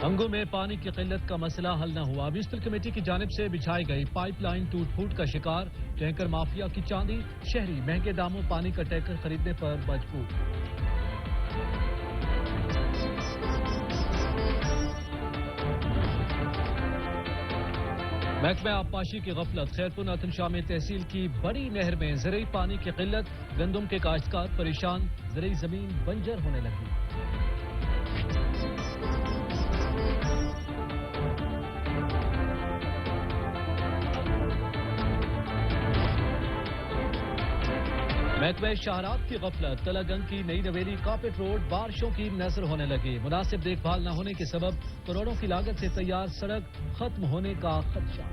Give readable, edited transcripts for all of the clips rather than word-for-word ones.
ہنگو میں پانی کی قلت کا مسئلہ حل نہ ہوا۔ میونسپل کمیٹی کی جانب سے بچھائی گئی پائپ لائن ٹوٹ پھوٹ کا شکار، ٹینکر مافیا کی چاندی، شہری مہنگے داموں پانی کا ٹینکر خریدنے پر مجبور۔ محکمہ آبپاشی کی غفلت، خیرپور ناتن شاہ میں تحصیل کی بڑی نہر میں زرعی پانی کی قلت، گندم کے کاشتکار پریشان، زرعی زمین بنجر ہونے لگی۔ محکمہ شاہرات کی غفلت، تلہ گنگ کی نئی نویلی کارپیٹ روڈ بارشوں کی نظر ہونے لگی، مناسب دیکھ بھال نہ ہونے کے سبب کروڑوں کی لاگت سے تیار سڑک ختم ہونے کا خدشہ۔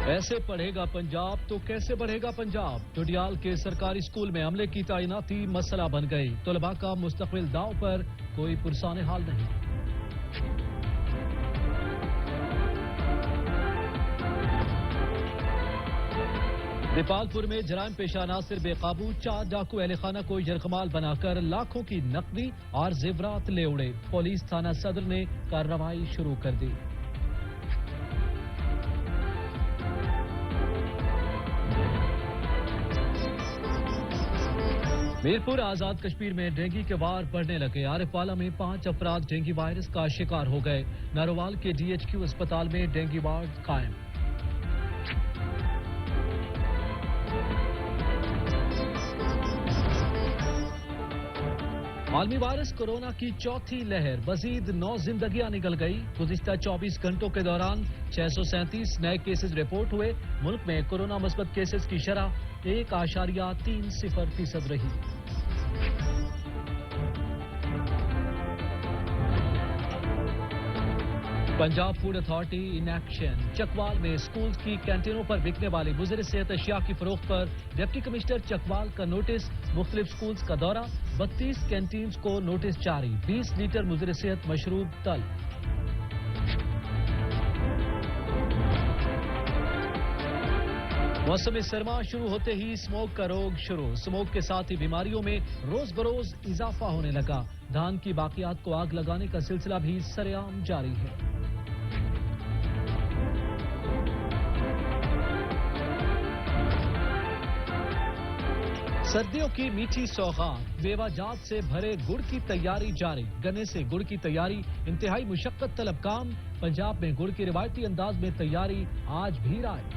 ایسے پڑھے گا پنجاب تو کیسے بڑھے گا پنجاب؟ ٹوڈیال کے سرکاری اسکول میں عملے کی تعیناتی مسئلہ بن گئی، طلباء کا مستقبل داؤ پر، کوئی پرسان حال نہیں۔ دیپال پور میں جرائم پیشہ عناصر بے قابو، 4 ڈاکو اہل خانہ کو یرغمال بنا کر لاکھوں کی نقدی اور زیورات لے اڑے، پولیس تھانہ صدر نے کارروائی شروع کر دی۔ میرپور آزاد کشمیر میں ڈینگی کے وار بڑھنے لگے، عارف والا میں 5 افراد ڈینگی وائرس کا شکار ہو گئے، ناروال کے DHQ اسپتال میں ڈینگی وارڈ قائم۔ عالمی وائرس کورونا کی چوتھی لہر، مزید 9 زندگیاں نکل گئی، گزشتہ 24 گھنٹوں کے دوران 637 نئے کیسز رپورٹ ہوئے، ملک میں کورونا مثبت کیسز کی شرح 1.30% رہی۔ Punjab food authority in action, Chakwal میں سکولز کی کینٹینوں پر بکنے والی مضر صحت اشیاء کی فروخت پر ڈپٹی کمشنر چکوال کا نوٹس، مختلف سکولز کا دورہ، 32 کینٹینز کو نوٹس جاری، 20 لیٹر مضر صحت مشروب طلب۔ موسم سرما شروع ہوتے ہی اسموگ کا روگ شروع، اسموگ کے ساتھ ہی بیماریوں میں روز بروز اضافہ ہونے لگا، دھان کی باقیات کو آگ لگانے کا سلسلہ بھی سرعام جاری ہے۔ سردیوں کی میٹھی سوغات، میوہ جات سے بھرے گڑ کی تیاری جاری، گنے سے گڑ کی تیاری انتہائی مشقت طلب کام، پنجاب میں گڑ کی روایتی انداز میں تیاری آج بھی رائج۔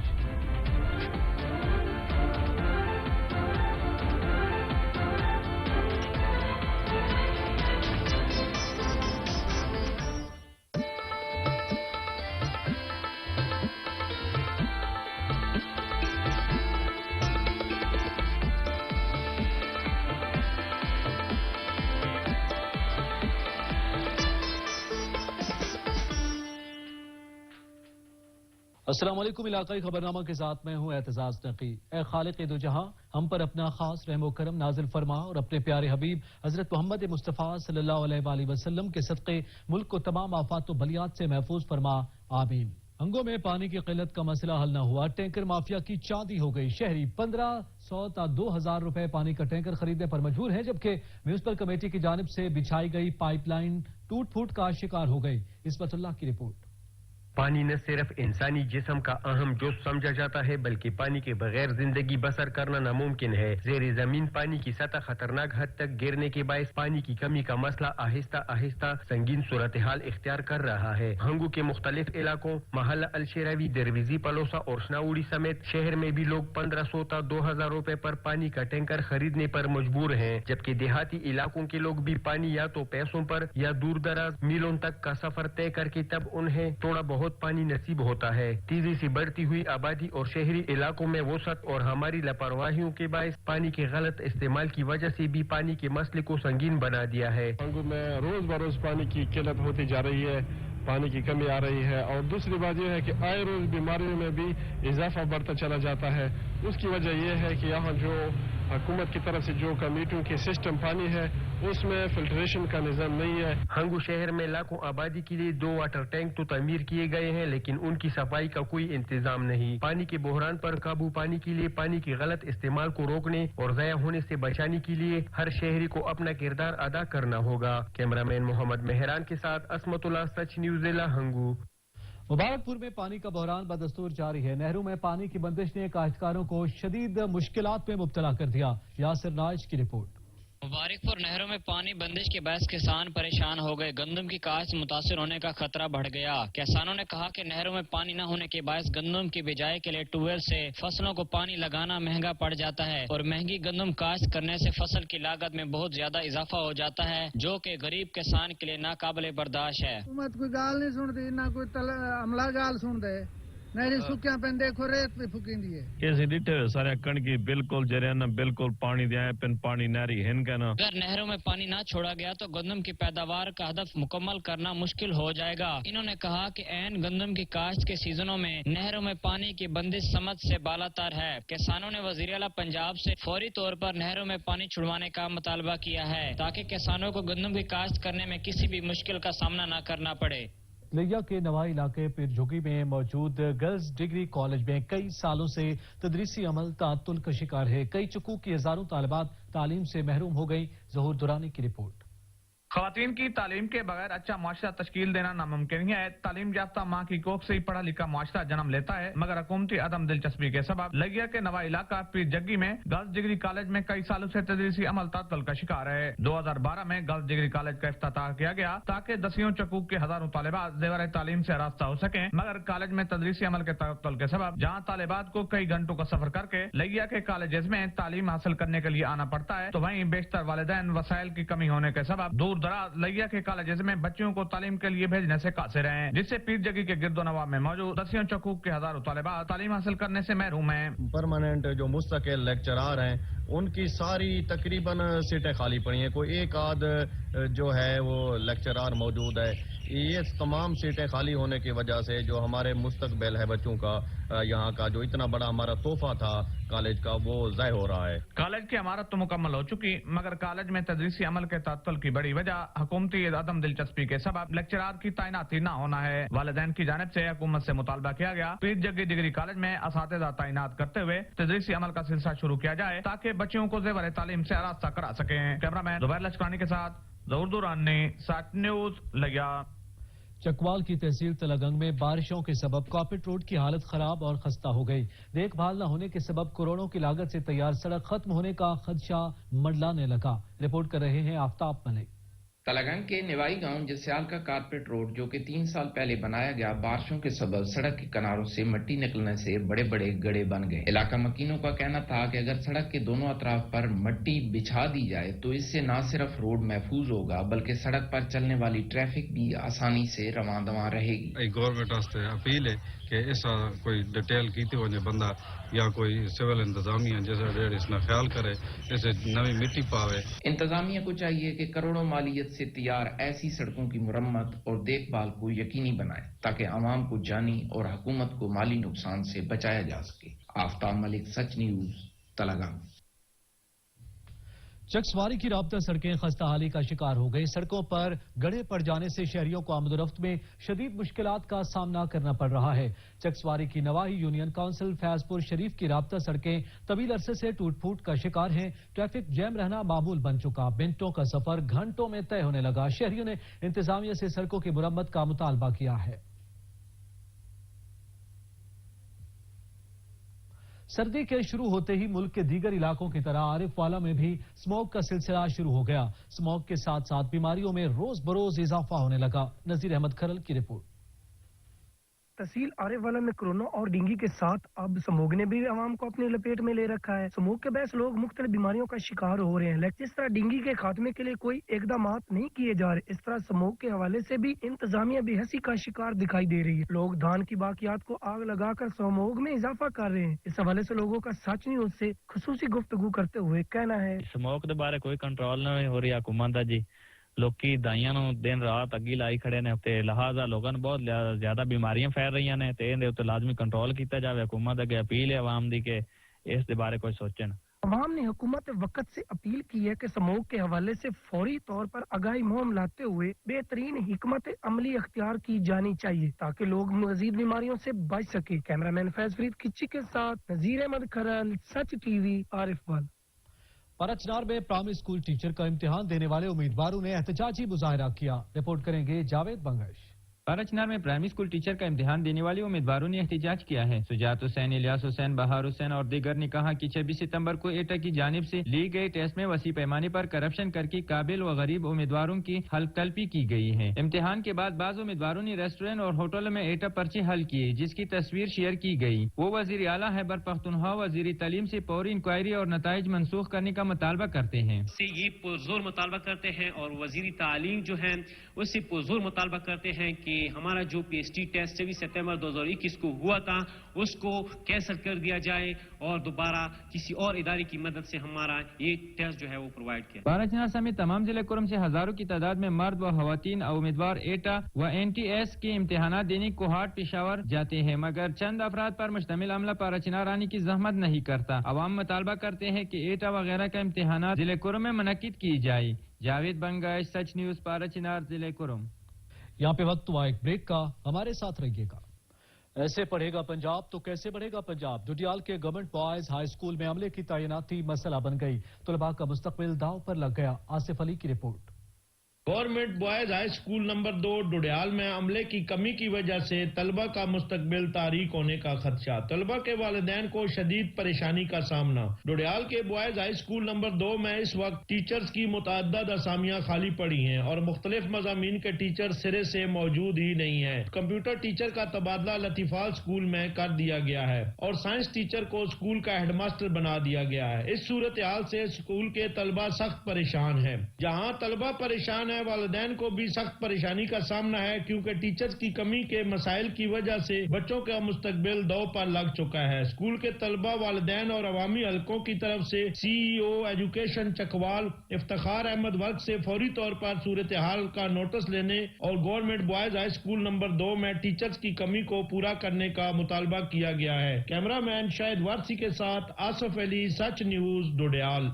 السلام علیکم، علاقائی خبرنامہ کے ساتھ میں ہوں اعتزاز نقی۔ اے خالق دو جہاں، ہم پر اپنا خاص رحم و کرم نازل فرما اور اپنے پیارے حبیب حضرت محمد مصطفیٰ صلی اللہ علیہ وآلہ وسلم کے صدقے ملک کو تمام آفات و بلیات سے محفوظ فرما، آمین۔ ہنگو میں پانی کی قلت کا مسئلہ حل نہ ہوا، ٹینکر مافیا کی چاندی ہو گئی، شہری 1500 تا 2000 روپے پانی کا ٹینکر خریدنے پر مجبور ہیں، جبکہ میونسپل کمیٹی کی جانب سے بچھائی گئی پائپ لائن ٹوٹ پھوٹ کا شکار ہو گئی۔ عصمت اللہ کی رپورٹ۔ پانی نہ صرف انسانی جسم کا اہم جز سمجھا جاتا ہے بلکہ پانی کے بغیر زندگی بسر کرنا ناممکن ہے۔ زیر زمین پانی کی سطح خطرناک حد تک گرنے کے باعث پانی کی کمی کا مسئلہ آہستہ آہستہ سنگین صورتحال اختیار کر رہا ہے۔ ہنگو کے مختلف علاقوں محلہ الشراوی، درویزی، پلوسا اور شناوڑی سمیت شہر میں بھی لوگ 1500 تا 2000 روپے پر پانی کا ٹینکر خریدنے پر مجبور ہیں، جبکہ دیہاتی علاقوں کے لوگ بھی پانی یا تو پیسوں پر یا دور دراز میلوں تک کا سفر طے کر کے تب انہیں تھوڑا بہت پانی نصیب ہوتا ہے۔ تیزی سے بڑھتی ہوئی آبادی اور شہری علاقوں میں وسعت اور ہماری لاپرواہیوں کے باعث پانی کے غلط استعمال کی وجہ سے بھی پانی کے مسئلے کو سنگین بنا دیا ہے۔ ہنگو میں روز بروز پانی کی قلت ہوتی جا رہی ہے، پانی کی کمی آ رہی ہے، اور دوسری بات یہ ہے کہ آئے روز بیماریوں میں بھی اضافہ بڑھتا چلا جاتا ہے۔ اس کی وجہ یہ ہے کہ یہاں جو حکومت کی طرف سے جو کمیٹیوں کے سسٹم پانی ہے اس میں فلٹریشن کا نظام نہیں ہے. ہنگو شہر میں لاکھوں آبادی کے لیے 2 واٹر ٹینک تو تعمیر کیے گئے ہیں لیکن ان کی صفائی کا کوئی انتظام نہیں. پانی کے بحران پر قابو پانے کے لیے پانی کے غلط استعمال کو روکنے اور ضائع ہونے سے بچانے کے لیے ہر شہری کو اپنا کردار ادا کرنا ہوگا. کیمرہ مین محمد مہران کے ساتھ عصمت اللہ، سچ نیوز ضلع ہنگو. مبارک پور میں پانی کا بحران بدستور جاری ہے. نہروں میں پانی کی بندش نے کاشتکاروں کو شدید مشکلات میں مبتلا کر دیا. یاسر ناج کی رپورٹ. مبارک پور نہروں میں پانی بندش کے باعث کسان پریشان ہو گئے. گندم کی کاشت متاثر ہونے کا خطرہ بڑھ گیا. کسانوں نے کہا کہ نہروں میں پانی نہ ہونے کے باعث گندم کی بجائی کے لیے ٹیوب ویل سے فصلوں کو پانی لگانا مہنگا پڑ جاتا ہے اور مہنگی گندم کاشت کرنے سے فصل کی لاگت میں بہت زیادہ اضافہ ہو جاتا ہے جو کہ غریب کسان کے لیے ناقابل برداشت ہے. حکومت کوئی گال نہیں سنتی نہ کوئی عملہ گال سن دے. نہیں سکیاں پہ دیکھو ریت پہ پھکیندی ہے. کیسے ڈٹھے سارے کڑکی بالکل جریانا بالکل پانی دیا پن پانی نہری ہن کہنا. اگر نہروں میں پانی نہ چھوڑا گیا تو گندم کی پیداوار کا ہدف مکمل کرنا مشکل ہو جائے گا. انہوں نے کہا کہ عین گندم کی کاشت کے سیزنوں میں نہروں میں پانی کی بندش سمجھ سے بالاتر ہے. کسانوں نے وزیر اعلیٰ پنجاب سے فوری طور پر نہروں میں پانی چھڑوانے کا مطالبہ کیا ہے تاکہ کسانوں کو گندم کی کاشت کرنے میں کسی بھی مشکل کا سامنا نہ کرنا پڑے. لیا کے نوائی علاقے پیر جھگی میں موجود گرلز ڈگری کالج میں کئی سالوں سے تدریسی عمل تعطل کا شکار ہے. کئی چکو کی ہزاروں طالبات تعلیم سے محروم ہو گئی. ظہور دورانی کی رپورٹ. خواتین کی تعلیم کے بغیر اچھا معاشرہ تشکیل دینا ناممکن ہے. تعلیم یافتہ ماں کی کوکھ سے ہی پڑھا لکھا معاشرہ جنم لیتا ہے مگر حکومتی عدم دلچسپی کے سبب لگیا کے نوائی علاقہ پیر جگی میں گرلز ڈگری کالج میں کئی سالوں سے تدریسی عمل تعطل کا شکار ہے. 2012 میں گرلز ڈگری کالج کا افتتاح کیا گیا تاکہ دسیوں چکوک کے ہزاروں طالبات زیور تعلیم سے راستہ ہو سکیں مگر کالج میں تدریسی عمل کے تعطل کے سبب جہاں طالبات کو کئی گھنٹوں کا سفر کر کے لگیا کے کالجز میں تعلیم حاصل کرنے کے لیے آنا پڑتا ہے تو وہیں بیشتر والدین وسائل کی کمی ہونے کے سبب دور دراز لگیا کے کالجز میں بچیوں کو تعلیم کے لیے بھیجنے سے قاصر ہیں جس سے پیر جگی کے گرد و نواح میں موجود دسیوں چکوک کے ہزاروں طالبات تعلیم حاصل کرنے سے محروم ہیں. پرماننٹ جو مستقل لیکچرار ہیں ان کی ساری تقریباً سیٹیں خالی پڑی ہیں. کوئی ایک آدھ جو ہے وہ لیکچرار موجود ہے. یہ تمام سیٹیں خالی ہونے کی وجہ سے جو ہمارے مستقبل ہے بچوں کا یہاں کا جو اتنا بڑا ہمارا تحفہ تھا کالج کا وہ ضائع ہو رہا ہے. کالج کی عمارت تو مکمل ہو چکی مگر کالج میں تدریسی عمل کے تعطل کی بڑی وجہ حکومتی عدم دلچسپی کے سبب لیکچرار کی تعیناتی نہ ہونا ہے. والدین کی جانب سے حکومت سے مطالبہ کیا گیا پیر جگی ڈگری کالج میں اساتذہ تعینات کرتے ہوئے تدریسی عمل کا سلسلہ شروع کیا جائے تاکہ بچوں کو زیور تعلیم سے آراستہ کرا سکیں. کیمرہ مین زبیر لشکرانی کے ساتھ ظہور دورانی، سچ نیوز لگیا. چکوال کی تحصیل تلگنگ میں بارشوں کے سبب کارپیٹ روڈ کی حالت خراب اور خستہ ہو گئی. دیکھ بھال نہ ہونے کے سبب کروڑوں کی لاگت سے تیار سڑک ختم ہونے کا خدشہ منڈلانے لگا. رپورٹ کر رہے ہیں آفتاب ملک. تلگنگ کے نوائی گاؤں جسیال کا کارپیٹ روڈ جو کہ 3 سال پہلے بنایا گیا بارشوں کے سبب سڑک کے کناروں سے مٹی نکلنے سے بڑے بڑے گڑھے بن گئے. علاقہ مکینوں کا کہنا تھا کہ اگر سڑک کے دونوں اطراف پر مٹی بچھا دی جائے تو اس سے نہ صرف روڈ محفوظ ہوگا بلکہ سڑک پر چلنے والی ٹریفک بھی آسانی سے رواں دواں رہے گی. گورنمنٹ واسطے اپیل ہے کہ ایسا کوئی ڈیٹیل کیتی وجے بندہ یا کوئی سول انتظامیہ جیسا ڈیڑھ اس میں خیال کرے اسے نوی مٹی پاوے. انتظامیہ کو چاہیے کہ کروڑوں مالیت سے تیار ایسی سڑکوں کی مرمت اور دیکھ بھال کو یقینی بنائے تاکہ عوام کو جانی اور حکومت کو مالی نقصان سے بچایا جا سکے. آفتاب ملک، سچ نیوز، تلگنگ. چکسواری کی رابطہ سڑکیں خستہ حالی کا شکار ہو گئی. سڑکوں پر گڑھے پڑ جانے سے شہریوں کو آمد و رفت میں شدید مشکلات کا سامنا کرنا پڑ رہا ہے. چکسواری کی نواحی یونین کونسل فیض پور شریف کی رابطہ سڑکیں طویل عرصے سے ٹوٹ پھوٹ کا شکار ہیں. ٹریفک جیم رہنا معمول بن چکا. منٹوں کا سفر گھنٹوں میں طے ہونے لگا. شہریوں نے انتظامیہ سے سڑکوں کی مرمت کا مطالبہ کیا ہے. سردی کے شروع ہوتے ہی ملک کے دیگر علاقوں کی طرح عارف والا میں بھی اسموگ کا سلسلہ شروع ہو گیا. اسموگ کے ساتھ ساتھ بیماریوں میں روز بروز اضافہ ہونے لگا. نذیر احمد کھرل کی رپورٹ. تحصیل عارف والا میں کرونا اور ڈینگی کے ساتھ اب سموگ نے بھی عوام کو اپنی لپیٹ میں لے رکھا ہے. سموگ کے باعث لوگ مختلف بیماریوں کا شکار ہو رہے ہیں لیکن اس طرح ڈینگی کے خاتمے کے لیے کوئی اقدامات نہیں کیے جا رہے. اس طرح سموگ کے حوالے سے بھی انتظامیہ بے حسی کا شکار دکھائی دے رہی ہے. لوگ دھان کی باقیات کو آگ لگا کر سموگ میں اضافہ کر رہے ہیں. اس حوالے سے لوگوں کا سچ نیوز سے خصوصی گفتگو کرتے ہوئے کہنا ہے سموگ کے بارے کوئی کنٹرول نہیں ہو رہی حکومت دا جی. لوکی دائیاں نو دن رات اگی لائی کھڑے نے تے لہذا لوگوں نے بہت زیادہ بیماریاں پھیل رہی نے تے دے تے لازمی کنٹرول کیتا جاوے. حکومت اگے اپیل ہے عوام دی کہ اس دے بارے کوئی سوچن۔ عوام نے حکومت وقت سے اپیل کی ہے کہ سموگ کے حوالے سے فوری طور پر آگاہی مہم لاتے ہوئے بہترین حکمت عملی اختیار کی جانی چاہیے تاکہ لوگ مزید بیماریوں سے بچ سکے۔ کیمرہ مین فیض فرید کچی کے ساتھ نذیر احمد کھرل، سچ ٹی وی، عارف وال۔ پرچنار میں پرائمری اسکول ٹیچر کا امتحان دینے والے امیدواروں نے احتجاجی مظاہرہ کیا۔ رپورٹ کریں گے جاوید بنگش۔ پرچنار میں پرائمری اسکول ٹیچر کا امتحان دینے والے امیدواروں نے احتجاج کیا ہے۔ سجات حسین، الیاس حسین، بہار حسین اور دیگر نے کہا کہ 26 ستمبر کو ایٹا کی جانب سے لی گئی ٹیسٹ میں وسیع پیمانے پر کرپشن کر کے قابل و غریب امیدواروں کی حلف طلبی کی گئی ہے۔ امتحان کے بعد بعض امیدواروں نے ریسٹورینٹ اور ہوٹلوں میں ایٹا پرچے حل کیے جس کی تصویر شیئر کی گئی۔ وہ وزیر اعلیٰ خیبر پختونخوا وزیر تعلیم سے فوری انکوائری اور نتائج منسوخ کرنے کا مطالبہ کرتے ہیں۔ یہ پرزور مطالبہ کرتے ہیں اور وزیر تعلیم جو ہے اس سے پرزور مطالبہ کرتے ہیں کہ ہمارا جو پی ایچ ڈی ٹیسٹ 26 ستمبر 2021 کو ہوا تھا اس کو کینسل کر دیا جائے اور دوبارہ کسی اور ادارے کی مدد سے ہمارا یہ ٹیسٹ جو ہے وہ پرووائڈ کیا۔ پارچنار سمیت تمام ضلع کرم سے ہزاروں کی تعداد میں مرد و خواتین امیدوار ایٹا و این ٹی ایس کے امتحانات دینے کوہاٹ پشاور جاتے ہیں، مگر چند افراد پر مشتمل عملہ پارچنار آنے کی زحمت نہیں کرتا۔ عوام مطالبہ کرتے ہیں کہ ایٹا وغیرہ کا امتحانات ضلع کرم میں منعقد کی جائے۔ جاوید بنگش، سچ نیوز، پارچنار، ضلع کرم۔ یہاں پہ وقت ہوا ایک بریک کا، ہمارے ساتھ رہیے گا۔ ایسے پڑھے گا پنجاب تو کیسے بڑھے گا پنجاب؟ ڈڈیال کے گورنمنٹ بوائز ہائی اسکول میں عملے کی تعیناتی مسئلہ بن گئی، طلباء کا مستقبل داؤ پر لگ گیا۔ آصف علی کی report. Government boys high school number 2 Dadyal میں عملے کی کمی کی وجہ سے طلبہ کا مستقبل تاریک ہونے کا خدشہ، طلبہ کے والدین کو شدید پریشانی کا سامنا۔ ڈڈیال کے بوائز ہائی اسکول نمبر 2 میں اس وقت ٹیچرز کی متعدد اسامیاں خالی پڑی ہیں اور مختلف مضامین کے ٹیچر سرے سے موجود ہی نہیں ہیں۔ کمپیوٹر ٹیچر کا تبادلہ لطیفال اسکول میں کر دیا گیا ہے اور سائنس ٹیچر کو اسکول کا ہیڈ ماسٹر بنا دیا گیا ہے۔ اس صورتحال سے اسکول کے طلبہ سخت پریشان ہیں۔ جہاں طلبہ پریشان ہیں، والدین کو بھی سخت پریشانی کا سامنا ہے کیونکہ ٹیچرز کی کمی کے مسائل کی وجہ سے بچوں کا مستقبل دو پر لگ چکا ہے۔ اسکول کے طلبہ، والدین اور عوامی حلقوں کی طرف سے C E O education Chakwal Iftikhar Ahmad Virk سے فوری طور پر صورتحال کا نوٹس لینے اور government boys high school number 2 میں ٹیچرز کی کمی کو پورا کرنے کا مطالبہ کیا گیا ہے۔ کیمرہ مین شاہد وارسی کے ساتھ آصف علی، سچ نیوز، ڈڈیال۔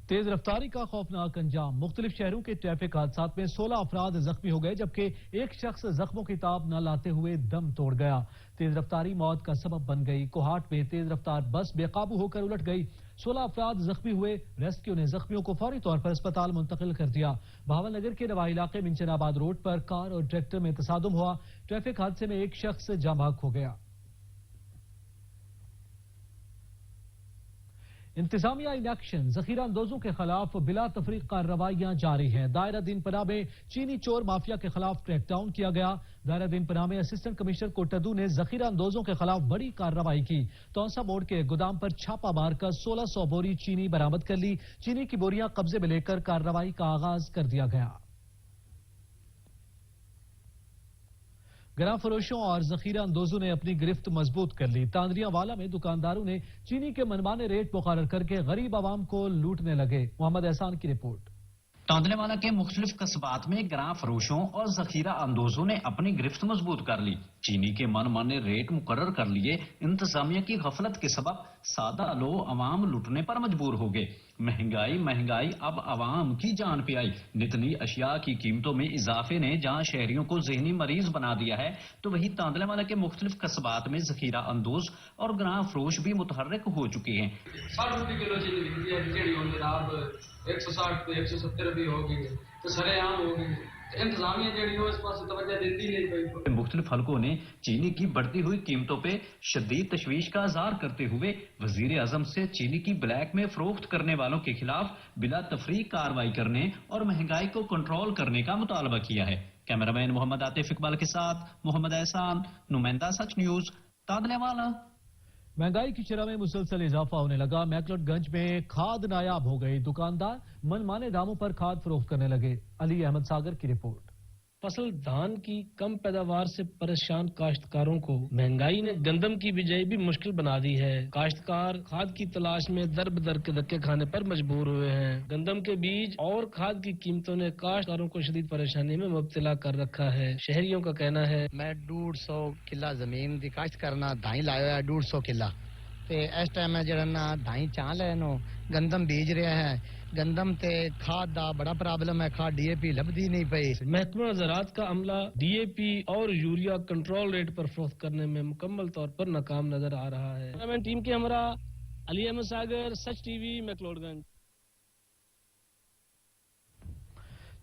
تیز رفتاری کا خوفناک انجام، مختلف شہروں کے ٹریفک حادثات میں 16 افراد زخمی ہو گئے جبکہ ایک شخص زخموں کی تاب نہ لاتے ہوئے دم توڑ گیا۔ تیز رفتاری موت کا سبب بن گئی۔ کوہاٹ میں تیز رفتار بس بے قابو ہو کر الٹ گئی، 16 افراد زخمی ہوئے۔ ریسکیو نے زخمیوں کو فوری طور پر اسپتال منتقل کر دیا۔ بہاول نگر کے نواح علاقے منچن آباد روڈ پر کار اور ٹریکٹر میں تصادم ہوا، ٹریفک حادثے میں ایک شخص جاں بحق ہو گیا۔ انتظامیہ ان ایکشن، ذخیرہ اندوزوں کے خلاف بلا تفریق کارروائیاں جاری ہیں۔ دائرہ دین پناہ میں چینی چور مافیا کے خلاف کریک ڈاؤن کیا گیا۔ دائرہ دین پناہ میں اسسٹنٹ کمشنر کوٹدو نے ذخیرہ اندوزوں کے خلاف بڑی کارروائی کی۔ تونسا موڑ کے گودام پر چھاپہ مار کر 1600 بوری چینی برآمد کر لی۔ چینی کی بوریاں قبضے میں لے کر کارروائی کا آغاز کر دیا گیا۔ گراں فروشوں اور ذخیرہ اندوزوں نے اپنی گرفت مضبوط کر لی۔ تاندریاں والا میں دکانداروں نے چینی کے منمانے ریٹ مقرر کر کے غریب عوام کو لوٹنے لگے۔ محمد احسان کی رپورٹ۔ تاندلے والا کے مختلف قصبات میں گراں فروشوں اور ذخیرہ اندوزوں نے اپنی گرفت مضبوط کر لی، چینی کے من مانے ریٹ مقرر کر لیے۔ انتظامیہ کی غفلت کے سبب سادہ لو عوام لٹنے پر مجبور ہو گئے۔ مہنگائی اب عوام کی جان پہ آئی۔ نتنی اشیاء کی قیمتوں میں اضافے نے جہاں شہریوں کو ذہنی مریض بنا دیا ہے تو وہی تاندلے والا کے مختلف قصبات میں ذخیرہ اندوز اور گراں فروش بھی متحرک ہو چکے ہیں۔ 60 روپے کلو چینی جناب 160 170 بھی ہو گئی تو سرے عام ہو گئی۔ انتظامیہ جڑی اس پاس توجہ دیتی نہیں پئی۔ مختلف حلقوں نے چینی کی بڑھتی ہوئی قیمتوں پہ شدید تشویش کا اظہار کرتے ہوئے وزیر اعظم سے چینی کی بلیک میں فروخت کرنے والوں کے خلاف بلا تفریق کارروائی کرنے اور مہنگائی کو کنٹرول کرنے کا مطالبہ کیا ہے۔ کیمرہ مین محمد عاطف اقبال کے ساتھ محمد احسان، نمائندہ سچ نیوز، تاندلے والا۔ مہنگائی کی شرح میں مسلسل اضافہ ہونے لگا۔ میکلٹ گنج میں کھاد نایاب ہو گئی، دکاندار منمانے داموں پر کھاد فروخت کرنے لگے۔ علی احمد ساگر کی رپورٹ۔ فصل دھان کی کم پیداوار سے پریشان کاشتکاروں کو مہنگائی نے گندم کی بجائی بھی مشکل بنا دی ہے۔ کاشتکار کھاد کی تلاش میں در بدر کے دھکے کھانے پر مجبور ہوئے ہیں۔ گندم کے بیج اور کھاد کی قیمتوں نے کاشتکاروں کو شدید پریشانی میں مبتلا کر رکھا ہے۔ شہریوں کا کہنا ہے میں 150 کلا زمین دی کاشت کرنا دھائی لایا ہے 150 کلا تے اس ٹائم جڑا نا دھائی چال ہے نو گندم بیج رہا ہے گندم تے کھاد دا بڑا پرابلم ہے کھاد ڈی اے پی لبدی نہیں پئی محکمہ زراعت کا عملہ ڈی اے پی اور یوریا کنٹرول ریٹ پر فروخت کرنے میں مکمل طور پر ناکام نظر آ رہا ہے ٹیم کے ہمراہ علی احمد ساگر سچ ٹی وی میکلوڈ گنج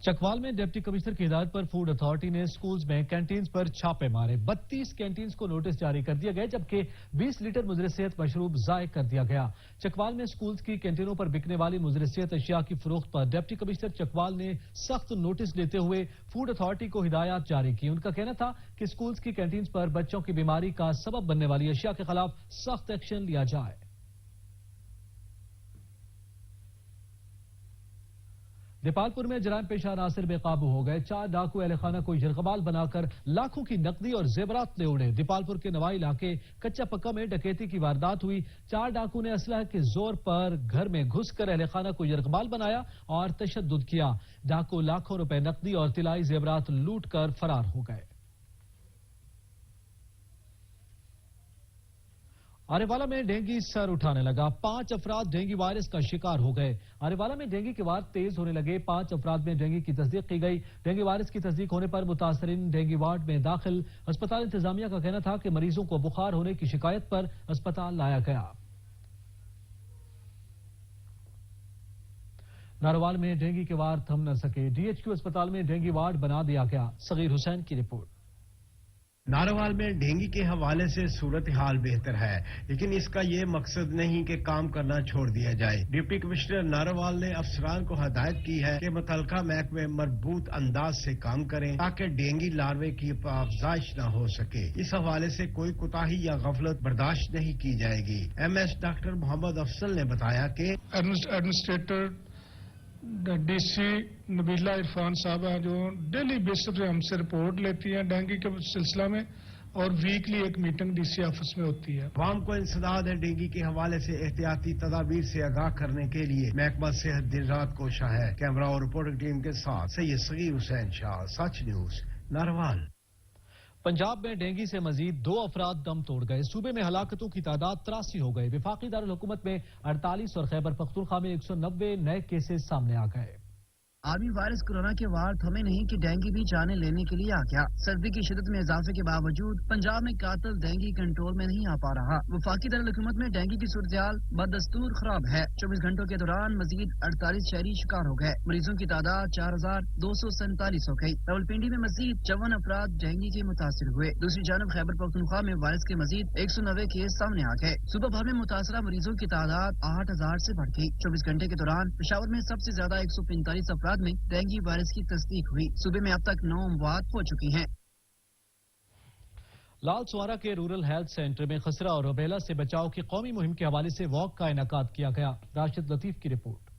چکوال میں ڈپٹی کمشنر کی ہدایت پر فوڈ اتھارٹی نے سکولز میں کینٹینز پر چھاپے مارے 32 کینٹینز کو نوٹس جاری کر دیا گیا جبکہ 20 لیٹر مضر صحت مشروب ضائع کر دیا گیا چکوال میں سکولز کی کینٹینوں پر بکنے والی مضر صحت اشیاء کی فروخت پر ڈپٹی کمشنر چکوال نے سخت نوٹس دیتے ہوئے فوڈ اتھارٹی کو ہدایات جاری کی ان کا کہنا تھا کہ سکولز کی کینٹینز پر بچوں کی بیماری کا سبب بننے والی اشیاء کے خلاف سخت ایکشن لیا جائے دیپال پور میں جرائم پیشہ عناصر بے قابو ہو گئے 4 ڈاکو اہل خانہ کو یرغمال بنا کر لاکھوں کی نقدی اور زیورات لے اڑے دیپال پور کے نوائی علاقے کچا پکا میں ڈکیتی کی واردات ہوئی 4 ڈاکو نے اسلحہ کے زور پر گھر میں گھس کر اہل خانہ کو یرغمال بنایا اور تشدد کیا ڈاکو لاکھوں روپے نقدی اور طلائی زیورات لوٹ کر فرار ہو گئے آرے والا میں ڈینگی سر اٹھانے لگا 5 افراد ڈینگی وائرس کا شکار ہو گئے آرے والا میں ڈینگی کے وار تیز ہونے لگے 5 افراد میں ڈینگی کی تصدیق کی گئی ڈینگی وائرس کی تصدیق ہونے پر متاثرین ڈینگی وارڈ میں داخل اسپتال انتظامیہ کا کہنا تھا کہ مریضوں کو بخار ہونے کی شکایت پر اسپتال لایا گیا ناروال میں ڈینگی کے وار تھم نہ سکے ڈی ایچ کیو اسپتال میں ڈینگی وارڈ بنا دیا گیا صغیر حسین کی رپورٹ ناروال میں ڈینگی کے حوالے سے صورتحال بہتر ہے لیکن اس کا یہ مقصد نہیں کہ کام کرنا چھوڑ دیا جائے ڈپٹی کمشنر ناروال نے افسران کو ہدایت کی ہے کہ متعلقہ محکمے مربوط انداز سے کام کریں تاکہ ڈینگی لاروے کی افزائش نہ ہو سکے اس حوالے سے کوئی کوتاہی یا غفلت برداشت نہیں کی جائے گی M S doctor Muhammad Afzal نے بتایا کہ administrator D C Nabeela Irfan صاحب ہیں جو ڈیلی بیسس پہ ہم سے رپورٹ لیتی ہیں ڈینگی کے سلسلہ میں اور ویکلی ایک میٹنگ ڈی سی آفس میں ہوتی ہے عوام کو انسداد ہے ڈینگی کے حوالے سے احتیاطی تدابیر سے آگاہ کرنے کے لیے محکمہ صحت دن رات کوشاں ہے کیمرہ اور رپورٹنگ ٹیم کے ساتھ سید صغیر حسین شاہ سچ نیوز ناروال پنجاب میں ڈینگی سے مزید 2 افراد دم توڑ گئے صوبے میں ہلاکتوں کی تعداد 83 ہو گئے وفاقی دارالحکومت میں 48 اور خیبر پختونخوا میں 190 نئے کیسز سامنے آ گئے عالمی وائرس کورونا کے وار تھمے نہیں کہ ڈینگی بھی جانے لینے کے لیے آ گیا سردی کی شدت میں اضافے کے باوجود پنجاب میں قاتل ڈینگی کنٹرول میں نہیں آ پا رہا وفاقی دارالحکومت میں ڈینگی کی صورتحال بدستور خراب ہے 24 گھنٹوں کے دوران مزید 48 شہری شکار ہو گئے مریضوں کی تعداد 4247 ہو گئی راولپنڈی میں مزید 54 افراد ڈینگی کے متاثر ہوئے دوسری جانب خیبر پختونخوا میں وائرس کے مزید 190 کیس سامنے آ گئے صوبہ بھر میں متاثرہ مریضوں کی تعداد 8000 سے بڑھ گئی 24 گھنٹے کے دوران پشاور میں سب سے زیادہ 145 افراد میں ڈینگی وائرس کی تصدیق ہوئی صوبے میں اب تک 9 اموات ہو چکی ہیں لال سوارا کے رورل ہیلتھ سینٹر میں خسرہ اور روبیلا سے بچاؤ کی قومی مہم کے حوالے سے واک کا انعقاد کیا گیا راشد لطیف کی رپورٹ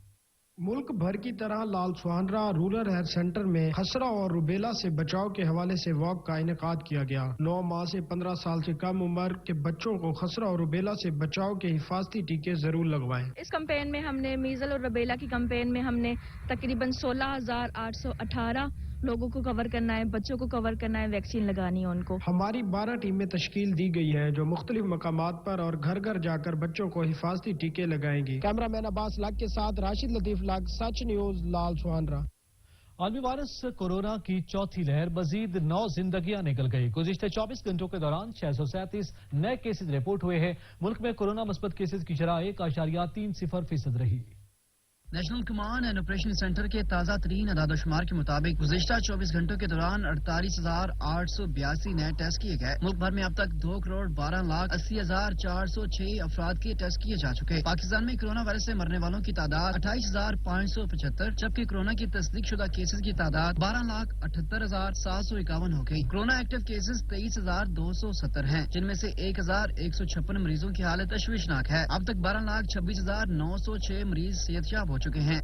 ملک بھر کی طرح لال سوہنرا رورل ہیلتھ سینٹر میں خسرہ اور روبیلا سے بچاؤ کے حوالے سے واک کا انعقاد کیا گیا 9 ماہ سے 15 سال سے کم عمر کے بچوں کو خسرہ اور روبیلا سے بچاؤ کے حفاظتی ٹیکے ضرور لگوائیں اس کمپین میں ہم نے میزل اور روبیلا کی کمپین میں ہم نے تقریباً 16,818 لوگوں کو کور کرنا ہے بچوں کو کور کرنا ہے ویکسین لگانی ہے ان کو ہماری 12 ٹیمیں تشکیل دی گئی ہیں جو مختلف مقامات پر اور گھر گھر جا کر بچوں کو حفاظتی ٹیکے لگائیں گی کیمرہ مین عباس لاگ کے ساتھ راشد لطیف لاگ سچ نیوز لال سوہنرا عالمی وائرس کورونا کی چوتھی لہر مزید 9 زندگیاں نکل گئی گزشتہ 24 گھنٹوں کے دوران 637 نئے کیسز رپورٹ ہوئے ہیں ملک میں کورونا مثبت کیسز کی شرح 1.30% رہی national command and operation centre کے تازہ ترین اعداد و شمار کے مطابق گزشتہ 24 گھنٹوں کے دوران 48,882 نئے ٹیسٹ کیے گئے ملک بھر میں اب تک 2,12,80,406 افراد کے ٹیسٹ کیے جا چکے پاکستان میں کورونا وائرس سے مرنے والوں کی تعداد 28,575 جبکہ کورونا کی تصدیق شدہ کیسز کی تعداد 12,78,751 ہو گئی کورونا ایکٹیو کیسز 23,270 ہیں جن میں سے 1,156 مریضوں کی حالت تشویشناک ہے اب تک 12,26,906 مریض صحت یاب ہو چکے ہیں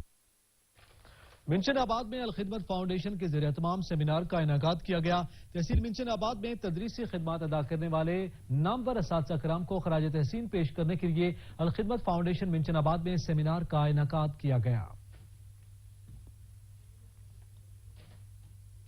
منشن آباد میں الخدمت فاؤنڈیشن کے زیر اہتمام سیمینار کا انعقاد کیا گیا تحصیل منشن آباد میں تدریسی خدمات ادا کرنے والے نامور اساتذہ کرام کو خراج تحسین پیش کرنے کے لیے الخدمت فاؤنڈیشن منشن آباد میں سیمینار کا انعقاد کیا گیا